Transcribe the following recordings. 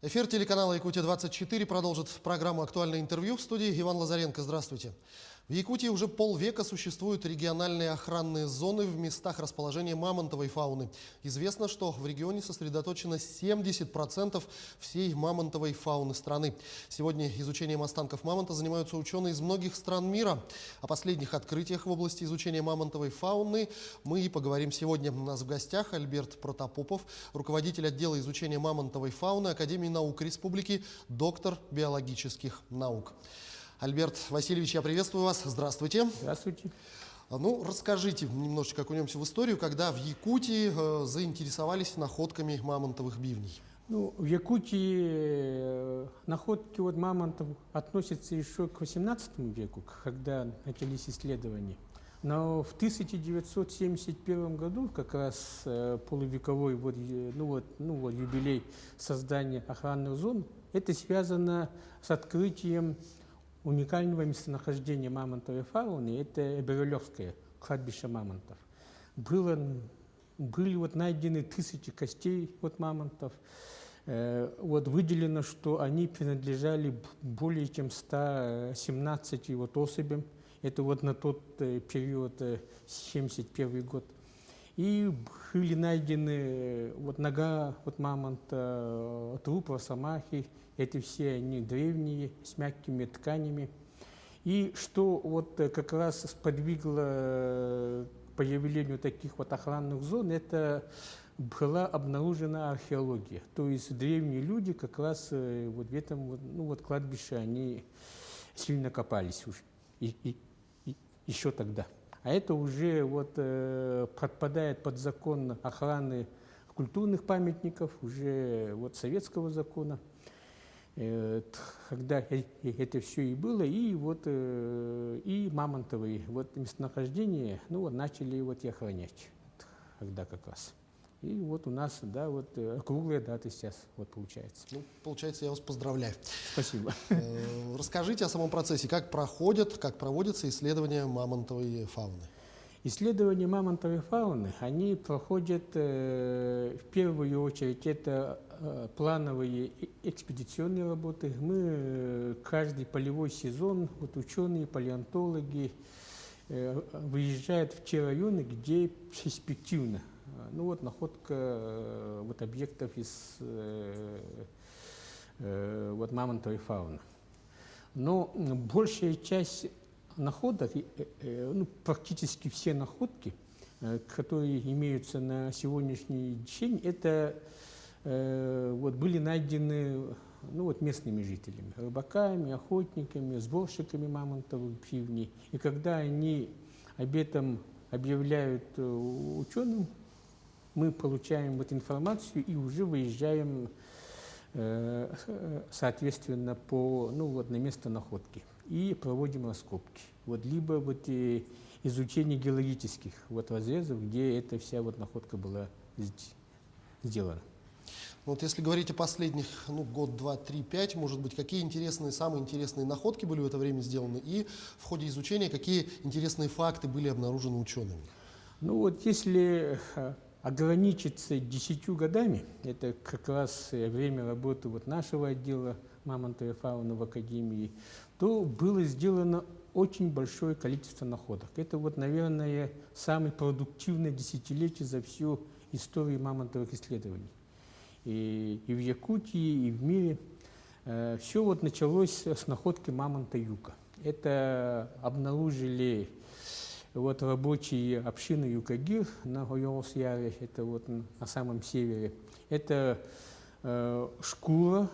Эфир телеканала «Якутия-24» продолжит программу «Актуальное интервью». В студии Иван Лазаренко. Здравствуйте. В Якутии уже полвека существуют региональные охранные зоны в местах расположения мамонтовой фауны. Известно, что в регионе сосредоточено 70% всей мамонтовой фауны страны. Сегодня изучением останков мамонта занимаются ученые из многих стран мира. О последних открытиях в области изучения мамонтовой фауны мы и поговорим сегодня. У нас в гостях Альберт Протопопов, руководитель отдела изучения мамонтовой фауны Академии наук Республики, доктор биологических наук. Альберт Васильевич, я приветствую вас. Здравствуйте. Здравствуйте. Ну, расскажите, немножечко окунемся в историю, когда в Якутии заинтересовались находками мамонтовых бивней. Ну, в Якутии находки мамонтов относятся еще к XVIII веку, когда начались исследования. Но в 1971 году, как раз полувековой юбилей создания охранных зон, это связано с открытием уникального местонахождения мамонтовой фауны. Это Берилевское кладбище мамонтов. Были найдены тысячи костей мамонтов. Выделено, что они принадлежали более чем 117 особям. Это на тот период, 1971 год. И были найдены нога мамонта, труп росомахи. Это все они древние, с мягкими тканями. И что как раз сподвигло к появлению таких охранных зон, это была обнаружена археология. То есть древние люди как раз в этом кладбище они сильно копались уже, еще тогда. А это уже подпадает под закон охраны культурных памятников, уже советского закона. Когда это все и было, и мамонтовые местонахождения начали и охранять тогда как раз. И у нас, круглая дата сейчас получается. Ну, получается, я вас поздравляю. Спасибо. Расскажите о самом процессе, как проводятся исследования мамонтовой фауны. Исследования мамонтовой фауны, они проходят в первую очередь, это плановые экспедиционные работы. Мы каждый полевой сезон, ученые, палеонтологи выезжают в те районы, где перспективно. Находка объектов из мамонтовой фауны. Но большая часть находок, практически все находки, которые имеются на сегодняшний день, это были найдены местными жителями, рыбаками, охотниками, сборщиками мамонтовых бивней. И когда они об этом объявляют ученым, мы получаем информацию и уже выезжаем соответственно на место находки и проводим раскопки. Либо изучение геологических разрезов, где эта вся находка была сделана. Если говорить о последних год, два, три, пять, может быть, какие самые интересные находки были в это время сделаны, и в ходе изучения какие интересные факты были обнаружены учеными? Если ограничиться 10 годами, это как раз время работы нашего отдела мамонтовой фауны в Академии, то было сделано очень большое количество находок. Это, наверное, самое продуктивное десятилетие за всю историю мамонтовых исследований. И в Якутии, и в мире. Все началось с находки мамонта юка. Это обнаружили рабочие общины Юкагир на Гойолс-Яре, это на самом севере. Это шкура,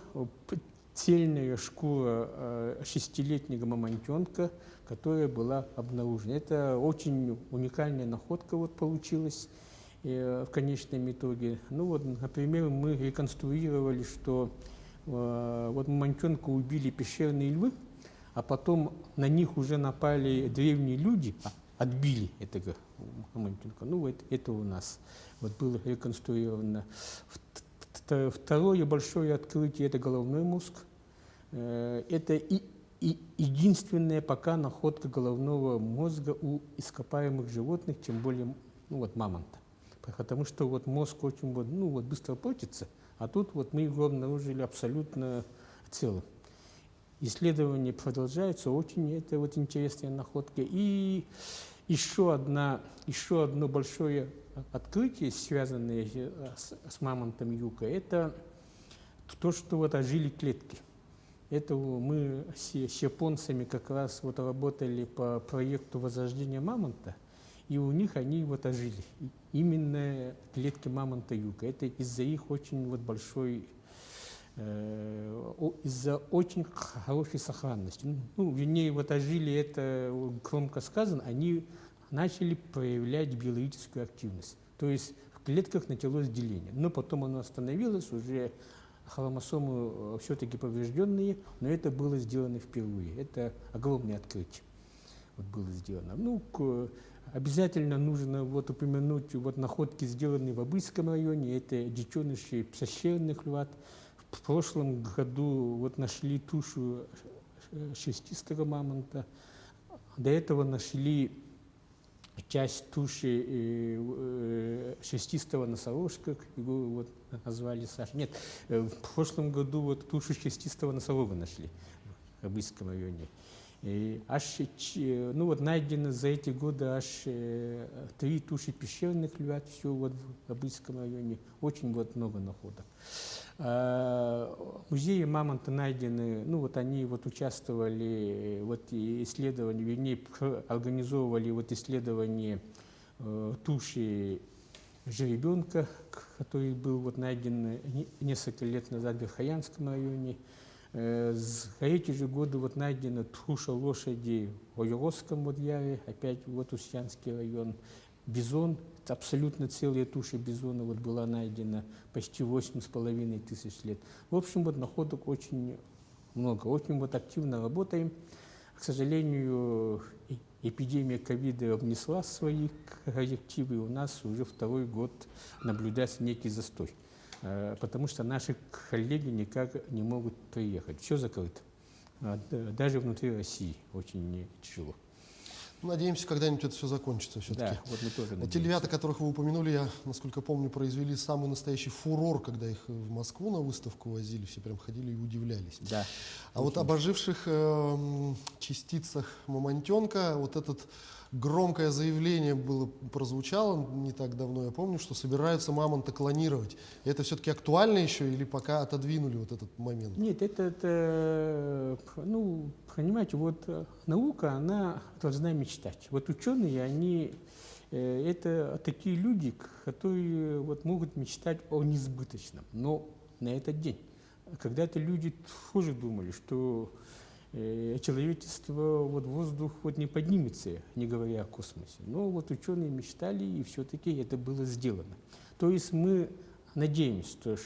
цельная шкура 6-летнего мамонтенка, которая была обнаружена. Это очень уникальная находка получилась в конечном итоге. Например, мы реконструировали, что мамонтенка убили пещерные львы, а потом на них уже напали древние люди, отбили этого мамонтенка. Это у нас было реконструировано. Второе большое открытие – это головной мозг. Это единственная пока находка головного мозга у ископаемых животных, тем более мамонта. потому что вот мозг очень вот, ну, вот быстро портится, а тут вот мы его обнаружили абсолютно целым. Исследования продолжаются, очень это вот интересная находка. И еще одно большое открытие, связанное с мамонтом Юка, это то, что вот ожили клетки. Это мы с японцами как раз вот работали по проекту возрождения мамонта, и у них они вот ожили. Именно клетки мамонта Юка. Это из-за их очень вот большой, из-за очень хорошей сохранности. Ну, вернее, вот ожили, это громко сказано, они начали проявлять биологическую активность. То есть в клетках началось деление. Но потом оно остановилось, уже хромосомы все-таки поврежденные, но это было сделано впервые. Это огромное открытие вот было сделано. Ну, обязательно нужно вот упомянуть вот находки, сделанные в Абыйском районе. Это детеныши псощерных льват. В прошлом году вот нашли тушу шерстистого мамонта. До этого нашли часть туши шерстистого носорожка, его вот назвали Саша. Нет, в прошлом году вот тушу шерстистого носорога нашли в Абыйском районе. И аж, ну вот найдено за эти годы аж 3 туши пещерных львят, все вот в Абыйском районе. Очень вот много находок. В музее мамонта найдены, ну вот они вот участвовали вот исследования, вернее, организовывали вот исследование туши жеребенка, который был вот найден несколько лет назад в Верхоянском районе. За эти же годы вот найдена туша лошади в Ойровском вот яре, опять вот Устьянский район. Бизон, абсолютно целая туша бизона вот была найдена почти 8,5 тысяч лет. В общем, вот находок очень много, очень вот активно работаем. К сожалению, эпидемия ковида внесла свои коррективы, и у нас уже второй год наблюдается некий застой, потому что наши коллеги никак не могут приехать. Все закрыто. Даже внутри России очень тяжело. Надеемся, когда-нибудь это все закончится все-таки. Да, вот мы тоже Те львята, которых вы упомянули, я, насколько помню, произвели самый настоящий фурор, когда их в Москву на выставку возили, все прям ходили и удивлялись. Да. А вот об оживших частицах мамонтенка, вот этот громкое заявление прозвучало не так давно, я помню, что собираются мамонта клонировать. Это все-таки актуально еще или пока отодвинули вот этот момент? Нет, это ну, понимаете, вот наука, она должна мечтать. Вот ученые, они, это такие люди, которые вот могут мечтать о несбыточном. Но на этот день, когда-то люди тоже думали, что человечество, вот воздух вот не поднимется, не говоря о космосе. Но вот ученые мечтали, и все-таки это было сделано. То есть мы надеемся,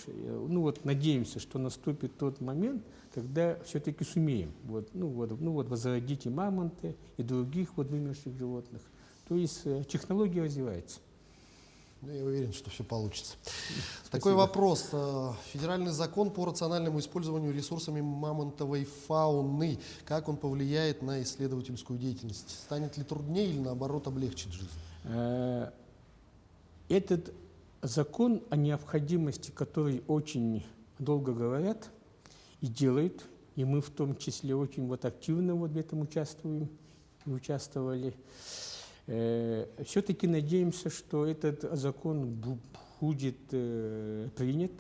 что наступит тот момент, когда все-таки сумеем возродить и мамонты, и других вот вымерших животных. То есть технология развивается. Я уверен, что все получится. Спасибо. Такой вопрос. Федеральный закон по рациональному использованию ресурсами мамонтовой фауны. Как он повлияет на исследовательскую деятельность? Станет ли труднее или, наоборот, облегчит жизнь? Этот закон о необходимости, который очень долго говорят и делают, и мы в том числе очень вот активно вот в этом участвуем и участвовали, все-таки надеемся, что этот закон будет принят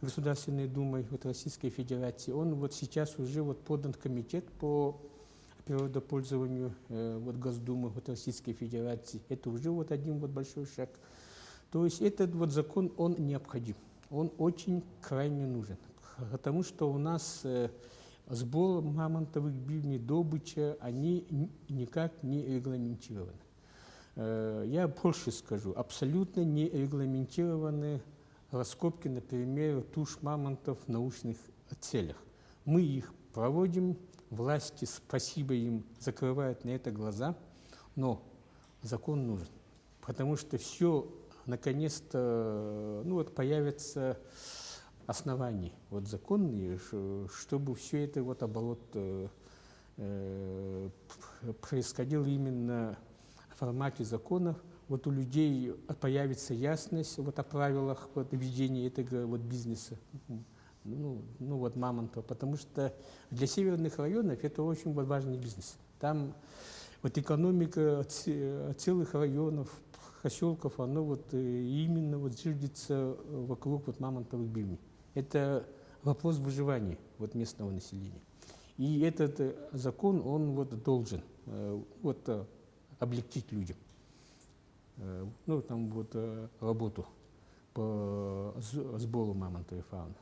Государственной Думой вот Российской Федерации. Он вот сейчас уже вот подан в комитет по природопользованию вот Госдумы вот Российской Федерации. Это уже вот один вот большой шаг. То есть этот вот закон, он необходим, он очень крайне нужен, потому что у нас сбор мамонтовых бивней, добыча, они никак не регламентированы. Я больше скажу, абсолютно не регламентированы раскопки, например, туш мамонтов в научных целях. Мы их проводим, власти, спасибо им, закрывают на это глаза, но закон нужен, потому что все, наконец-то, появится оснований вот законные, чтобы все это вот оборот происходил именно в формате законов. вот у людей появится ясность вот о правилах вот, ведения этого вот бизнеса, вот Мамонтова, потому что для северных районов это очень вот важный бизнес. Там вот экономика целых районов, поселков, оно вот именно вот зиждется вокруг вот мамонтовых бивней. Это вопрос выживания вот местного населения. И этот закон, он вот должен вот облегчить людям работу по сбору мамонтовой фауны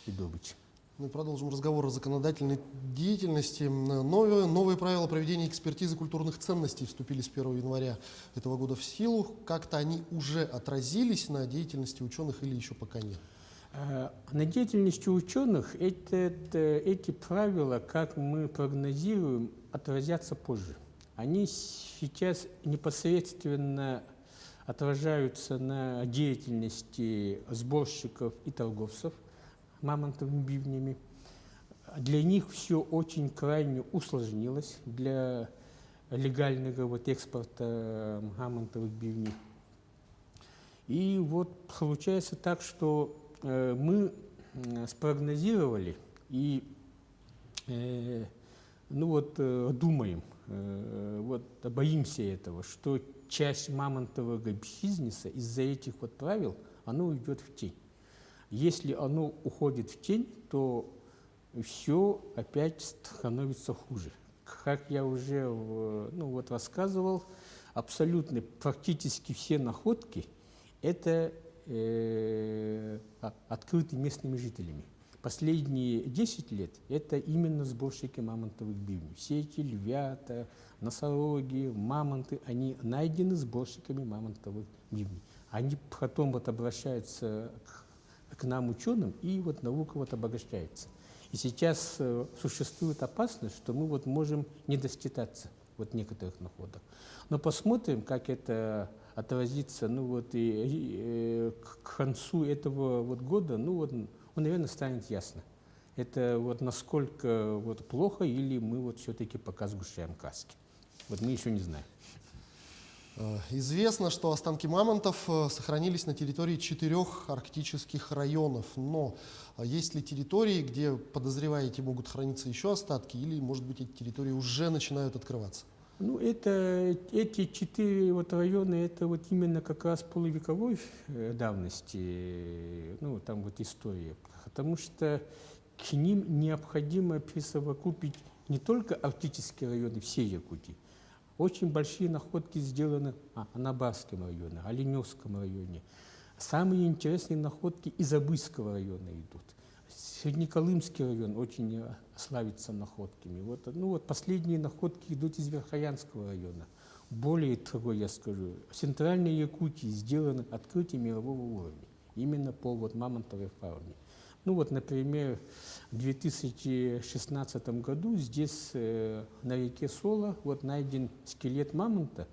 и добычи. Мы продолжим разговор о законодательной деятельности. Новые правила проведения экспертизы культурных ценностей вступили с 1 января этого года в силу. Как-то они уже отразились на деятельности ученых или еще пока нет? На деятельности ученых эти правила, как мы прогнозируем, отразятся позже. Они сейчас непосредственно отражаются на деятельности сборщиков и торговцев мамонтовыми бивнями. Для них все очень крайне усложнилось для легального вот экспорта мамонтовых бивней. И вот получается так, что мы спрогнозировали и думаем, боимся этого, что часть мамонтового бизнеса из-за этих вот правил, оно уйдет в тень. Если оно уходит в тень, то все опять становится хуже. Как я уже рассказывал, абсолютно практически все находки – это открыты местными жителями. Последние 10 лет это именно сборщики мамонтовых бивней. Все эти львята, носороги, мамонты, они найдены сборщиками мамонтовых бивней. Они потом вот обращаются к нам, ученым, и вот наука вот обогащается. И сейчас существует опасность, что мы вот можем не досчитаться вот некоторых находок. Но посмотрим, как это отразится и к концу этого вот года, наверное, станет ясно. Это вот насколько вот плохо, или мы вот все-таки пока сгущаем краски. Вот мы еще не знаем. Известно, что останки мамонтов сохранились на территории 4 арктических районов. Но есть ли территории, где, подозреваете, могут храниться еще остатки, или, может быть, эти территории уже начинают открываться? Эти 4 вот района, это вот именно как раз полувековой давности, там вот история. Потому что к ним необходимо присовокупить не только арктические районы всей Якутии. Очень большие находки сделаны в Анабарском районе, Оленевском районе. Самые интересные находки из Абыйского района идут. Среднеколымский район очень славится находками. Последние находки идут из Верхоянского района. Более того, я скажу, в Центральной Якутии сделаны открытия мирового уровня, именно по мамонтовой фауне. Например, в 2016 году здесь на реке Сола найден скелет мамонта,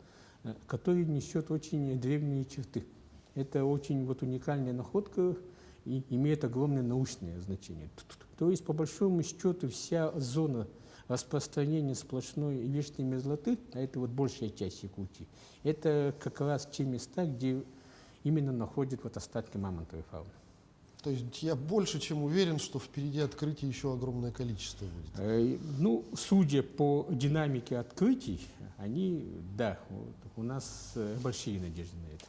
который несет очень древние черты. Это очень уникальная находка и имеет огромное научное значение. То есть, по большому счету, вся зона распространения сплошной вечной мерзлоты, а это большая часть Якутии, это как раз те места, где именно находят остатки мамонтовой фауны. То есть я больше чем уверен, что впереди открытий еще огромное количество будет. Судя по динамике открытий, у нас большие надежды на это.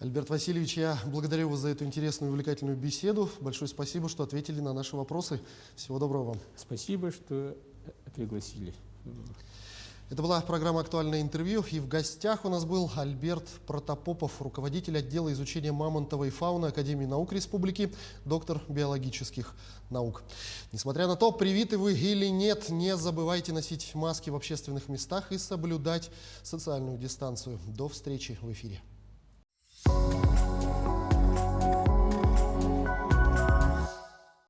Альберт Васильевич, я благодарю вас за эту интересную и увлекательную беседу. Большое спасибо, что ответили на наши вопросы. Всего доброго вам. Спасибо, что пригласили. Это была программа «Актуальное интервью», и в гостях у нас был Альберт Протопопов, руководитель отдела изучения мамонтовой фауны Академии наук Республики, доктор биологических наук. Несмотря на то, привиты вы или нет, не забывайте носить маски в общественных местах и соблюдать социальную дистанцию. До встречи в эфире.